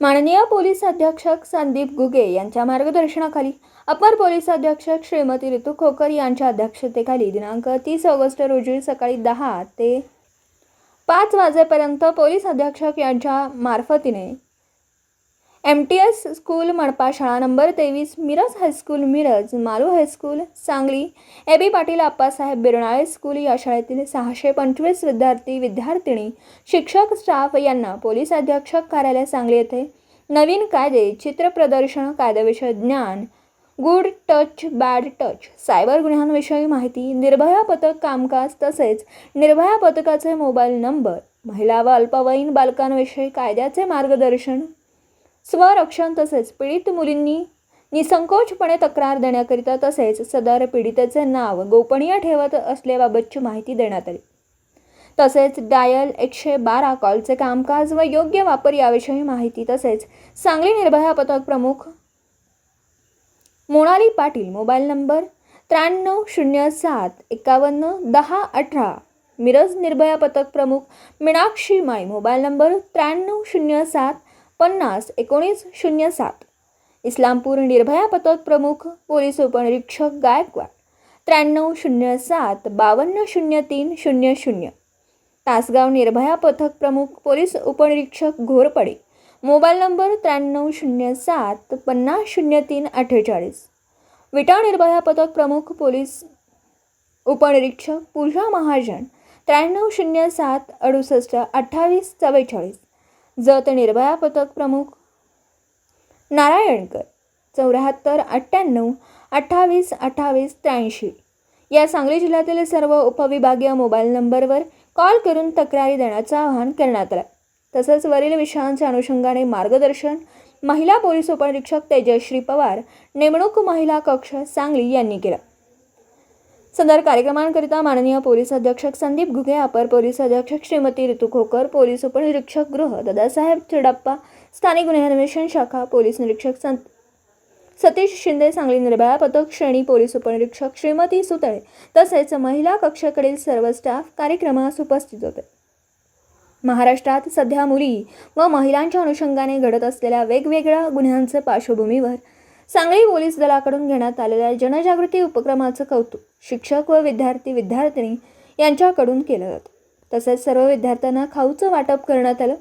माननीय पोलीस अधीक्षक संदीप गुगे यांच्या मार्गदर्शनाखाली अपर पोलीस अधीक्षक श्रीमती ऋतू खोकर यांच्या अध्यक्षतेखाली दिनांक 30 ऑगस्ट रोजी सकाळी 10 ते 5 वाजेपर्यंत पोलीस अधीक्षक यांच्या मार्फतीने MTS स्कूल मनपा शाळा number 23, Miraj high school Miraj, Malu high school Sangli, AB Patil Appasaheb Birnale school या शाळेतील 625 विद्यार्थी विद्यार्थिनी शिक्षक स्टाफ यांना पोलीस अधीक्षक कार्यालय सांगली येथे नवीन कायदे, चित्र प्रदर्शन, कायदेविषयक ज्ञान, good touch bad touch, cyber गुन्ह्यांविषयी माहिती, निर्भया पथक कामकाज तसेच निर्भया पथकाचे मोबाईल नंबर, महिला व अल्पवयीन बालकांविषयी कायद्याचे मार्गदर्शन, स्वरक्षण तसेच पीडित मुलींनी निसंकोचपणे तक्रार देण्याकरिता तसेच सदर पीडितेचे नाव गोपनीय ठेवत असल्याबाबतची माहिती देण्यात आली. तसेच डायल 112 कॉलचे कामकाज व योग्य वापर याविषयी माहिती तसेच सांगली निर्भया पथक प्रमुख मोनाली पाटील मोबाईल नंबर 9307511018, मिरज निर्भया पथक प्रमुख मीनाक्षी माई मोबाईल नंबर 9307501907, इस्लामपूर निर्भया पथक प्रमुख पोलीस उपनिरीक्षक गायकवाड 9307520300, तासगाव निर्भया पथक प्रमुख पोलीस उपनिरीक्षक घोरपडे मोबाईल नंबर 9307500348, विटा निर्भया पथक प्रमुख पोलीस उपनिरीक्षक पूजा महाजन 9307682844, जत निर्भया पथक प्रमुख नारायणकर 7498282883. या सांगली जिल्ह्यातील सर्व उपविभागीय मोबाईल नंबरवर कॉल करून तक्रारी देण्याचं आवाहन करण्यात आलं. तसंच वरील विषयांच्या अनुषंगाने मार्गदर्शन महिला पोलीस उपनिरीक्षक तेजश्री पवार, नेमणूक महिला कक्ष सांगली यांनी केलं. सदर कार्यक्रमांकरिता माननीय पोलीस अधीक्षक संदीप घुगे, अपर पोलीस अधीक्षक श्रीमती ऋतू खोकर, पोलीस उपनिरीक्षक गृह दादासाहेब चिडप्पा, स्थानिक गुन्हे अन्वेषण शाखा पोलीस निरीक्षक सतीश शिंदे, सांगली निर्भया पथक श्रेणी पोलीस उपनिरीक्षक श्रीमती सुतळे तसेच महिला कक्षाकडील सर्व स्टाफ कार्यक्रमास उपस्थित होते. महाराष्ट्रात सध्या मुली व महिलांच्या अनुषंगाने घडत असलेल्या वेगवेगळ्या गुन्ह्यांच्या पार्श्वभूमीवर सांगली पोलीस दलाकडून घेण्यात आलेल्या जनजागृती उपक्रमाचं कौतुक शिक्षक व विद्यार्थी विद्यार्थिनी यांच्याकडून केलं जातं. तसेच सर्व विद्यार्थ्यांना खाऊचं वाटप करण्यात आलं.